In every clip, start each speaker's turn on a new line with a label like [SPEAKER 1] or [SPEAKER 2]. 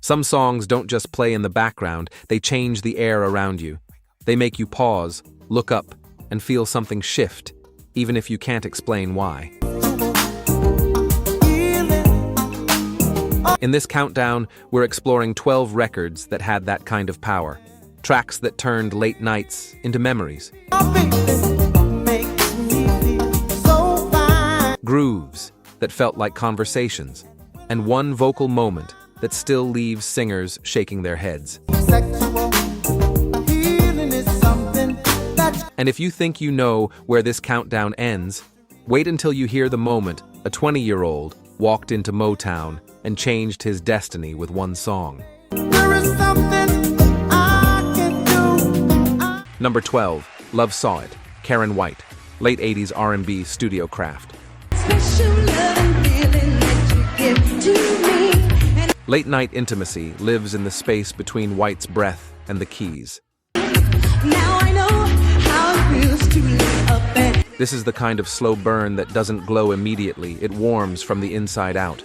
[SPEAKER 1] Some songs don't just play in the background, they change the air around you. They make you pause, look up, and feel something shift, even if you can't explain why. In this countdown, we're exploring 12 records that had that kind of power. Tracks that turned late nights into memories. Grooves that felt like conversations. And one vocal moment that still leaves singers shaking their heads. And if you think you know where this countdown ends, wait until you hear the moment a 20-year-old walked into Motown and changed his destiny with one song. Number 12, Love Saw It, Karen White, late 80s R&B studio craft. Late night intimacy lives in the space between White's breath and the keys. Now I know how it feels to live up and this is the kind of slow burn that doesn't glow immediately, it warms from the inside out.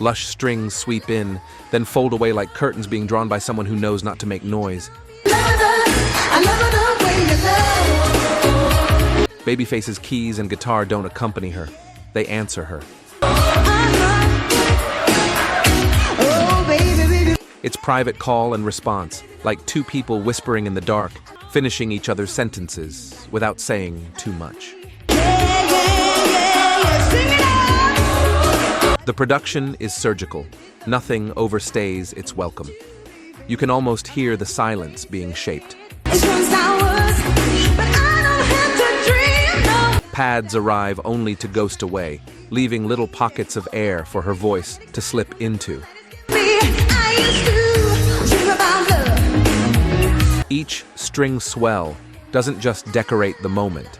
[SPEAKER 1] Lush strings sweep in, then fold away like curtains being drawn by someone who knows not to make noise. Babyface's keys and guitar don't accompany her, they answer her. It's private call and response, like two people whispering in the dark, finishing each other's sentences without saying too much. The production is surgical. Nothing overstays its welcome. You can almost hear the silence being shaped. Pads arrive only to ghost away, leaving little pockets of air for her voice to slip into. Each string swell doesn't just decorate the moment.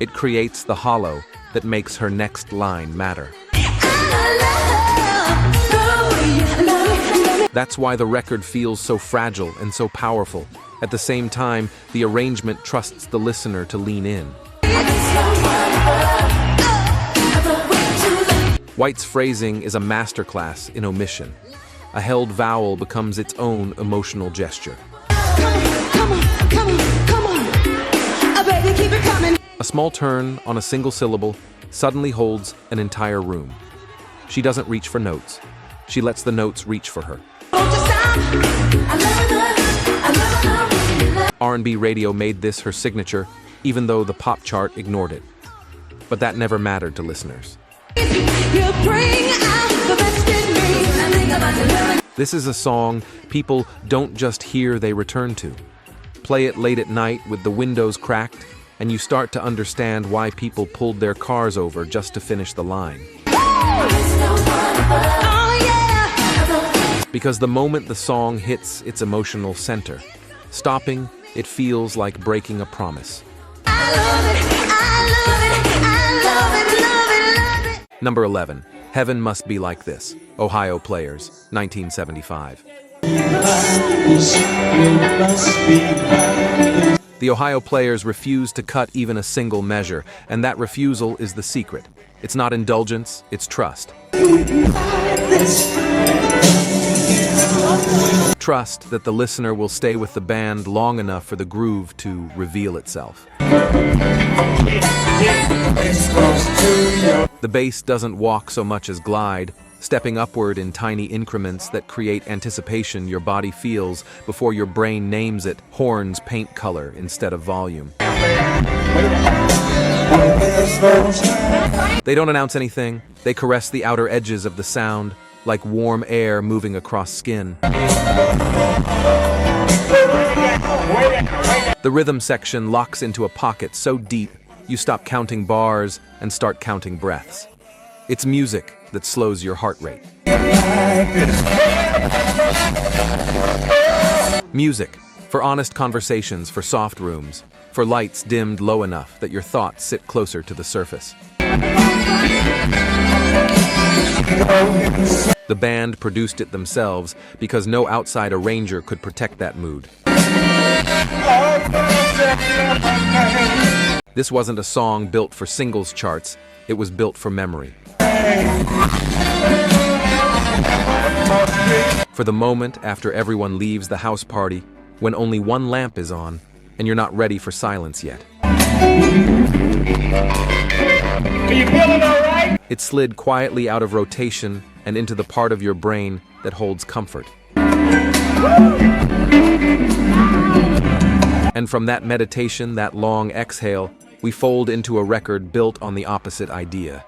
[SPEAKER 1] It creates the hollow that makes her next line matter. That's why the record feels so fragile and so powerful. At the same time, the arrangement trusts the listener to lean in. White's phrasing is a masterclass in omission. A held vowel becomes its own emotional gesture. A small turn on a single syllable suddenly holds an entire room. She doesn't reach for notes. She lets the notes reach for her. R&B radio made this her signature, even though the pop chart ignored it. But that never mattered to listeners. This is a song people don't just hear, they return to. Play it late at night with the windows cracked, and you start to understand why people pulled their cars over just to finish the line. Because the moment the song hits its emotional center, stopping, it feels like breaking a promise. Number 11, Heaven Must Be Like This, Ohio Players, 1975. The Ohio Players refuse to cut even a single measure, and that refusal is the secret. It's not indulgence, it's trust. Trust that the listener will stay with the band long enough for the groove to reveal itself. The bass doesn't walk so much as glide, stepping upward in tiny increments that create anticipation your body feels before your brain names it. Horns paint color instead of volume. They don't announce anything, they caress the outer edges of the sound, like warm air moving across skin. The rhythm section locks into a pocket so deep, you stop counting bars and start counting breaths. It's music that slows your heart rate. Music for honest conversations, for soft rooms, for lights dimmed low enough that your thoughts sit closer to the surface. The band produced it themselves because no outside arranger could protect that mood. This wasn't a song built for singles charts, it was built for memory. For the moment after everyone leaves the house party, when only one lamp is on, and you're not ready for silence yet.
[SPEAKER 2] Are you feeling all right?
[SPEAKER 1] It slid quietly out of rotation and into the part of your brain that holds comfort. And from that meditation, that long exhale, we fold into a record built on the opposite idea.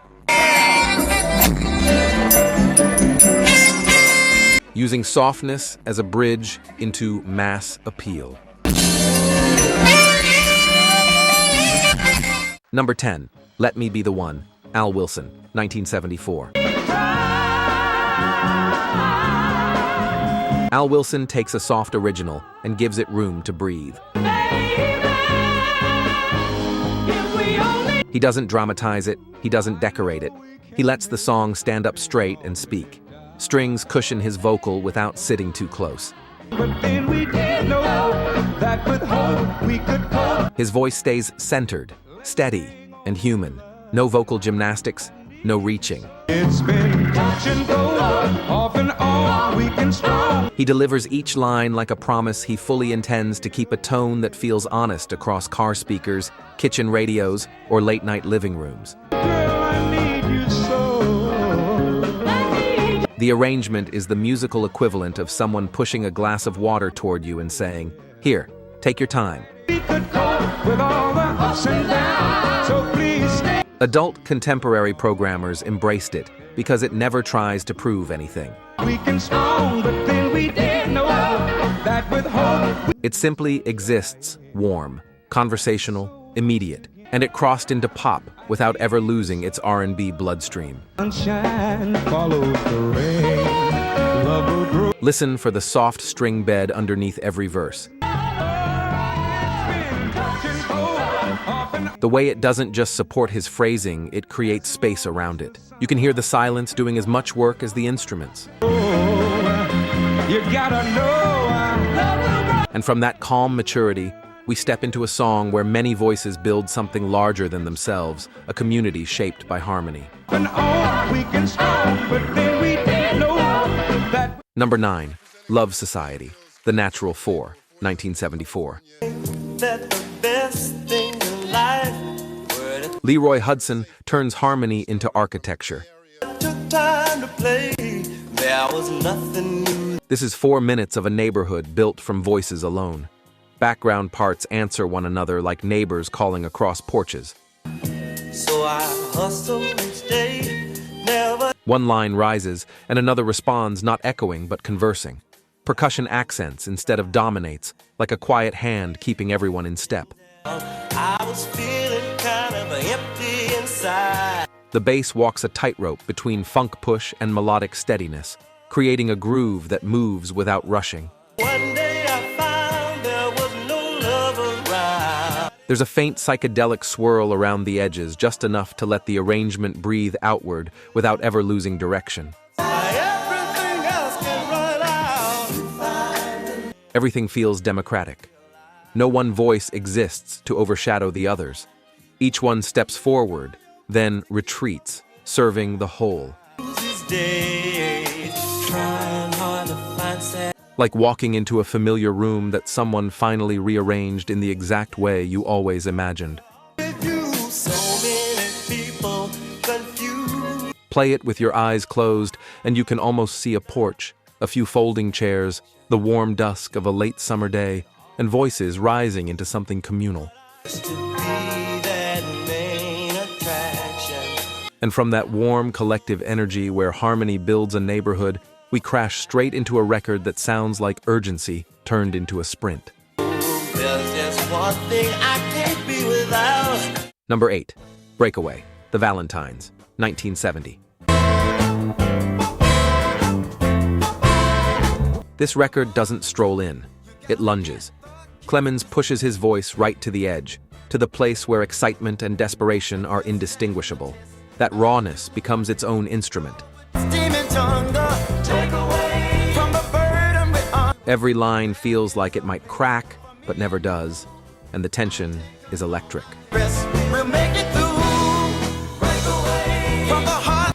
[SPEAKER 1] Using softness as a bridge into mass appeal. Number 10, Let Me Be the One, Al Wilson, 1974. Al Wilson takes a soft original and gives it room to breathe. He doesn't dramatize it, he doesn't decorate it. He lets the song stand up straight and speak. Strings cushion his vocal without sitting too close. His voice stays centered, steady, and human. No vocal gymnastics, no reaching.
[SPEAKER 3] It's been touch and go, off and on, weak and strong.
[SPEAKER 1] He delivers each line like a promise he fully intends to keep a tone that feels honest across car speakers, kitchen radios, or late-night living rooms.
[SPEAKER 3] Girl, I need you so.
[SPEAKER 1] The arrangement is the musical equivalent of someone pushing a glass of water toward you and saying, "Here, take your time."
[SPEAKER 3] We could go with all the ups and downs, so please stay.
[SPEAKER 1] Adult contemporary programmers embraced it because it never tries to prove anything.
[SPEAKER 3] Weak and strong, but then we did know that with hope.
[SPEAKER 1] It simply exists, warm, conversational, immediate, and it crossed into pop without ever losing its R&B bloodstream.
[SPEAKER 3] Sunshine follows the rain. Love will grow.
[SPEAKER 1] Listen for the soft string bed underneath every verse. The way it doesn't just support his phrasing, it creates space around it. You can hear the silence doing as much work as the instruments.
[SPEAKER 3] You gotta know.
[SPEAKER 1] And from that calm maturity, we step into a song where many voices build something larger than themselves, a community shaped by harmony. Number 9, Love Society, The Natural 4, 1974. Leroy Hudson turns harmony into architecture. This is 4 minutes of a neighborhood built from voices alone. Background parts answer one another like neighbors calling across porches.
[SPEAKER 4] So I hustle each day, never.
[SPEAKER 1] One line rises, and another responds, not echoing but conversing. Percussion accents instead of dominates, like a quiet hand keeping everyone in step.
[SPEAKER 4] I was feeling kind of empty inside.
[SPEAKER 1] The bass walks a tightrope between funk push and melodic steadiness, creating a groove that moves without rushing.
[SPEAKER 4] One day I found there was no love around.
[SPEAKER 1] There's a faint psychedelic swirl around the edges, just enough to let the arrangement breathe outward without ever losing direction.
[SPEAKER 4] Everything else can run out.
[SPEAKER 1] Everything feels democratic. No one voice exists to overshadow the others. Each one steps forward, then retreats, serving the whole.
[SPEAKER 4] These days, trying hard to find sad.
[SPEAKER 1] Like walking into a familiar room that someone finally rearranged in the exact way you always imagined.
[SPEAKER 4] So many people confused.
[SPEAKER 1] Play it with your eyes closed, and you can almost see a porch, a few folding chairs, the warm dusk of a late summer day, and voices rising into something communal.
[SPEAKER 4] To be that main attraction.
[SPEAKER 1] And from that warm collective energy where harmony builds a neighborhood, we crash straight into a record that sounds like urgency turned into a sprint.
[SPEAKER 4] There's just one thing I can't be without.
[SPEAKER 1] Number 8, Breakaway, The Valentines, 1970. This record doesn't stroll in, it lunges. Clemens pushes his voice right to the edge, to the place where excitement and desperation are indistinguishable. That rawness becomes its own instrument. Every line feels like it might crack, but never does, and the tension is electric.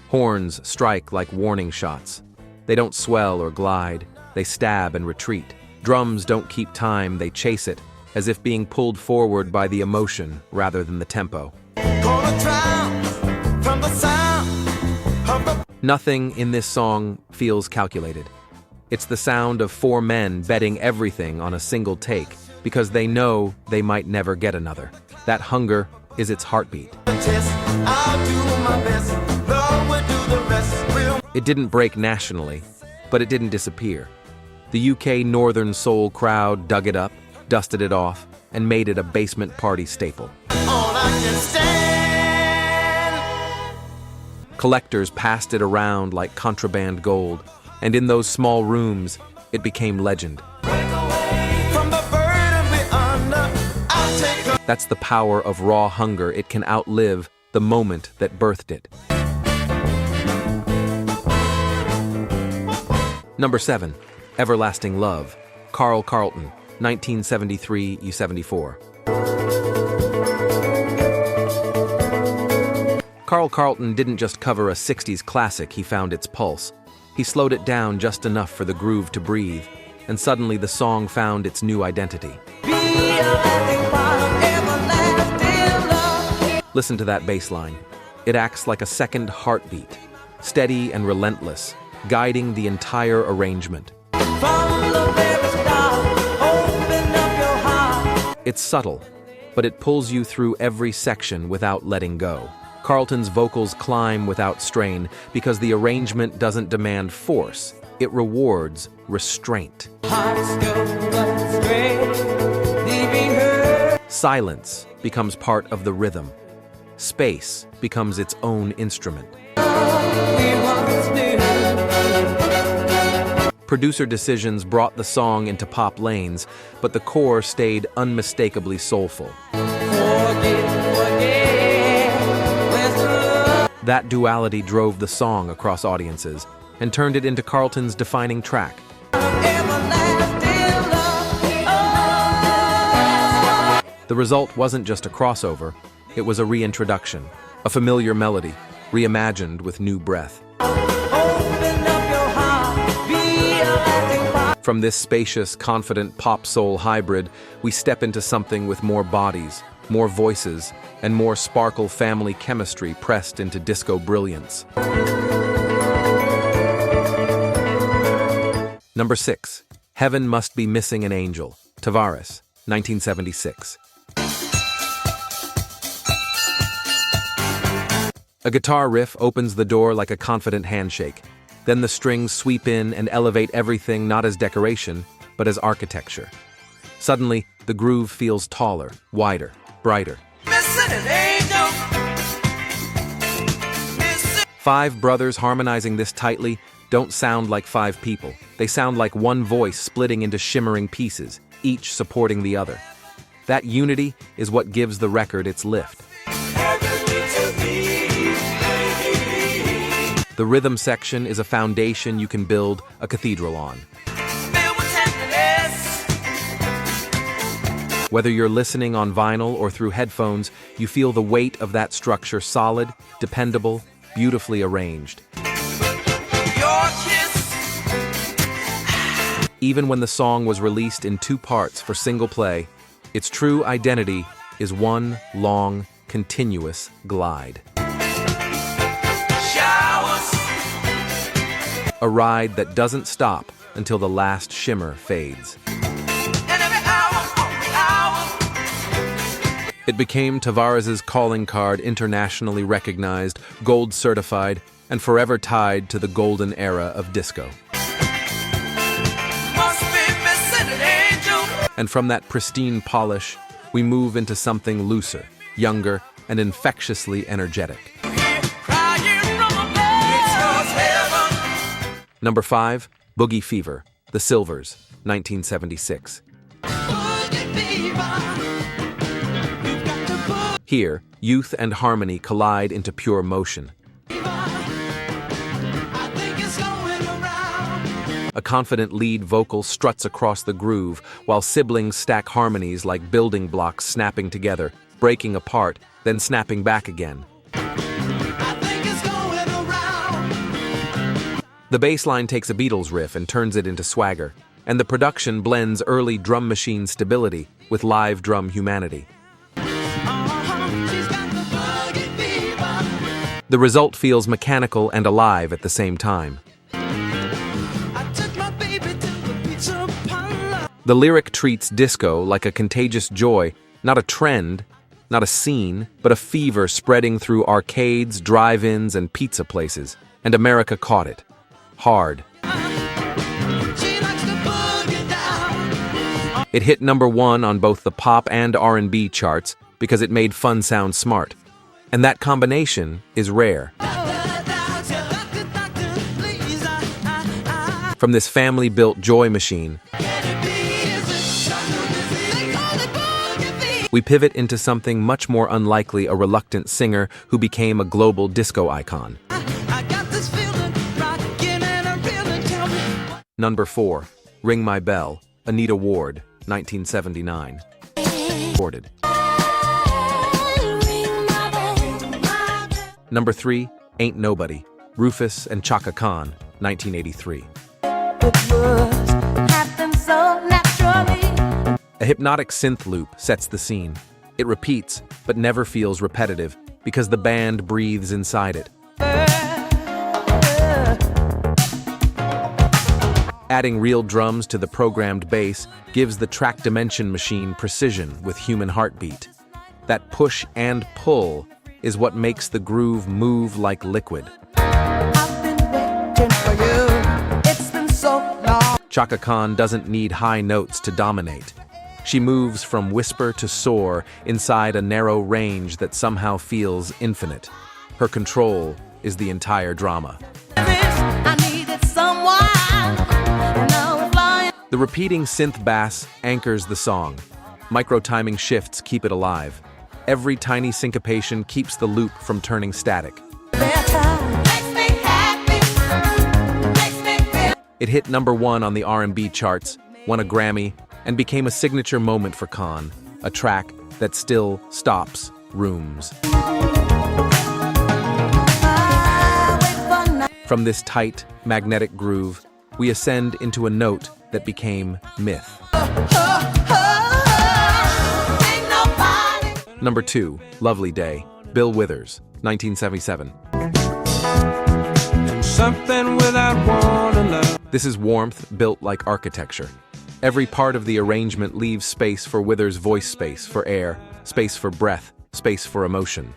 [SPEAKER 1] Horns strike like warning shots. They don't swell or glide, they stab and retreat. Drums don't keep time, they chase it, as if being pulled forward by the emotion rather than the tempo. Nothing in this song feels calculated. It's the sound of four men betting everything on a single take because they know they might never get another. That hunger is its heartbeat. It didn't break nationally, but it didn't disappear. The UK Northern Soul crowd dug it up, dusted it off, and made it a basement party staple. Collectors passed it around like contraband gold, and in those small rooms, it became legend. That's the power of raw hunger. It can outlive the moment that birthed it. Number 7, Everlasting Love, Carlton, 1973-74. Carlton didn't just cover a 60s classic, he found its pulse. He slowed it down just enough for the groove to breathe, and suddenly the song found its new identity. Listen to that bass line. It acts like a second heartbeat, steady and relentless, guiding the entire arrangement. It's subtle, but it pulls you through every section without letting go. Carlton's vocals climb without strain because the arrangement doesn't demand force, it rewards restraint. Silence becomes part of the rhythm. Space becomes its own instrument. Producer decisions brought the song into pop lanes, but the core stayed unmistakably soulful. That duality drove the song across audiences and turned it into Carlton's defining track. The result wasn't just a crossover, it was a reintroduction, a familiar melody, reimagined with new breath. From this spacious, confident pop-soul hybrid, we step into something with more bodies, more voices, and more sparkle family chemistry pressed into disco brilliance. Number 6, Heaven Must Be Missing an Angel, Tavares, 1976. A guitar riff opens the door like a confident handshake. Then the strings sweep in and elevate everything not as decoration, but as architecture. Suddenly, the groove feels taller, wider, brighter. Five brothers harmonizing this tightly don't sound like five people. They sound like one voice splitting into shimmering pieces, each supporting the other. That unity is what gives the record its lift. The rhythm section is a foundation you can build a cathedral on. Whether you're listening on vinyl or through headphones, you feel the weight of that structure, solid, dependable, beautifully arranged. Even when the song was released in 2 parts for single play, its true identity is one long, continuous glide. A ride that doesn't stop until the last shimmer fades. It became Tavares' calling card, internationally recognized, gold certified, and forever tied to the golden era of disco. And from that pristine polish, we move into something looser, younger, and infectiously energetic. Number 5, Boogie Fever, The Sylvers, 1976. Here, youth and harmony collide into pure motion. A confident lead vocal struts across the groove, while siblings stack harmonies like building blocks snapping together, breaking apart, then snapping back again. The bass line takes a Beatles riff and turns it into swagger, and the production blends early drum machine stability with live drum humanity. The result feels mechanical and alive at the same time. The lyric treats disco like a contagious joy, not a trend, not a scene, but a fever spreading through arcades, drive-ins, and pizza places. And America caught it. Hard. It hit #1 on both the pop and R&B charts because it made fun sound smart. And that combination is rare. From this family-built joy machine, we pivot into something much more unlikely, a reluctant singer who became a global disco icon. Number 4, Ring My Bell, Anita Ward, 1979. Recorded. Number 3, Ain't Nobody, Rufus and Chaka Khan, 1983. A hypnotic synth loop sets the scene. It repeats, but never feels repetitive, because the band breathes inside it. Adding real drums to the programmed bass gives the track dimension machine precision with human heartbeat. That push and pull is what makes the groove move like liquid.
[SPEAKER 3] I've been waiting for you. It's been so long.
[SPEAKER 1] Chaka Khan doesn't need high notes to dominate. She moves from whisper to soar inside a narrow range that somehow feels infinite. Her control is the entire drama. The repeating synth bass anchors the song. Micro-timing shifts keep it alive. Every tiny syncopation keeps the loop from turning static. It hit #1 on the R&B charts, won a Grammy, and became a signature moment for Khan, a track that still stops rooms. From this tight, magnetic groove, we ascend into a note that became myth. Number 2, Lovely Day, Bill Withers, 1977.
[SPEAKER 3] Something without wanting love.
[SPEAKER 1] This is warmth built like architecture. Every part of the arrangement leaves space for Withers' voice, space for air, space for breath, space for emotion.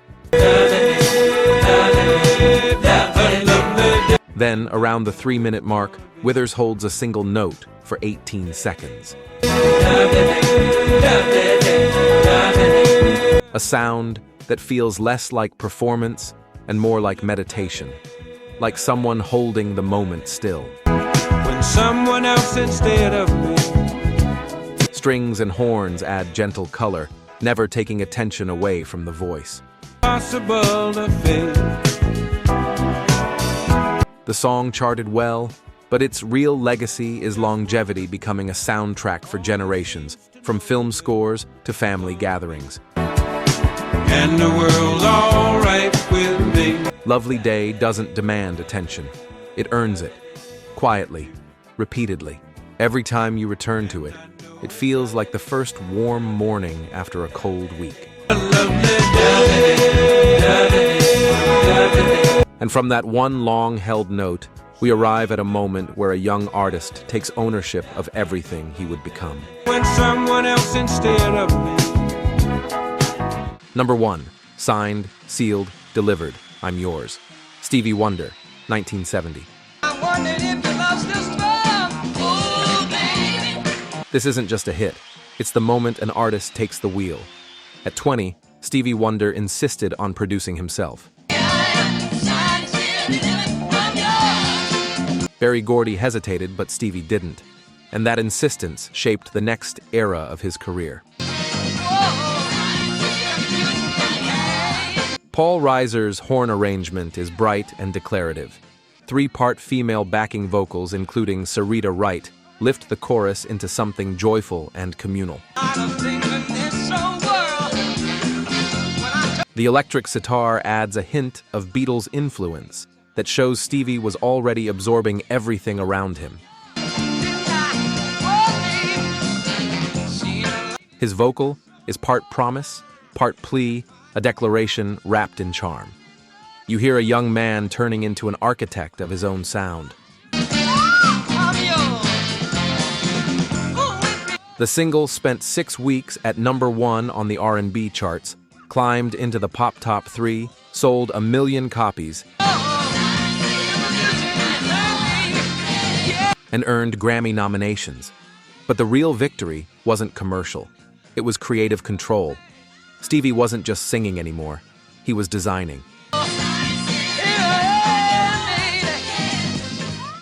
[SPEAKER 1] Then, around the 3-minute mark, Withers holds a single note for 18 seconds. A sound that feels less like performance and more like meditation, like someone holding the moment still.
[SPEAKER 3] When someone else instead of me.
[SPEAKER 1] Strings and horns add gentle color, never taking attention away from the voice.
[SPEAKER 3] Possible to fail.
[SPEAKER 1] The song charted well, but its real legacy is longevity, becoming a soundtrack for generations, from film scores to family gatherings.
[SPEAKER 3] And the world's all right with me.
[SPEAKER 1] Lovely Day doesn't demand attention. It earns it, quietly, repeatedly. Every time you return to it, it feels like the first warm morning after a cold week. And from that one long-held note, we arrive at a moment where a young artist takes ownership of everything he would become.
[SPEAKER 3] When someone else instead of me.
[SPEAKER 1] Number 1, Signed, Sealed, Delivered, I'm Yours. Stevie Wonder, 1970.
[SPEAKER 3] I'm wondering if your love's still strong. Oh, baby.
[SPEAKER 1] This isn't just a hit. It's the moment an artist takes the wheel. At 20, Stevie Wonder insisted on producing himself. Berry Gordy hesitated, but Stevie didn't. And that insistence shaped the next era of his career. Paul Reiser's horn arrangement is bright and declarative. 3-part female backing vocals, including Sarita Wright, lift the chorus into something joyful and communal. The electric sitar adds a hint of Beatles influence, that shows Stevie was already absorbing everything around him. His vocal is part promise, part plea, a declaration wrapped in charm. You hear a young man turning into an architect of his own sound. The single spent 6 weeks at #1 on the R&B charts, climbed into the pop top 3, sold 1 million copies, and earned Grammy nominations. But the real victory wasn't commercial. It was creative control. Stevie wasn't just singing anymore. He was designing.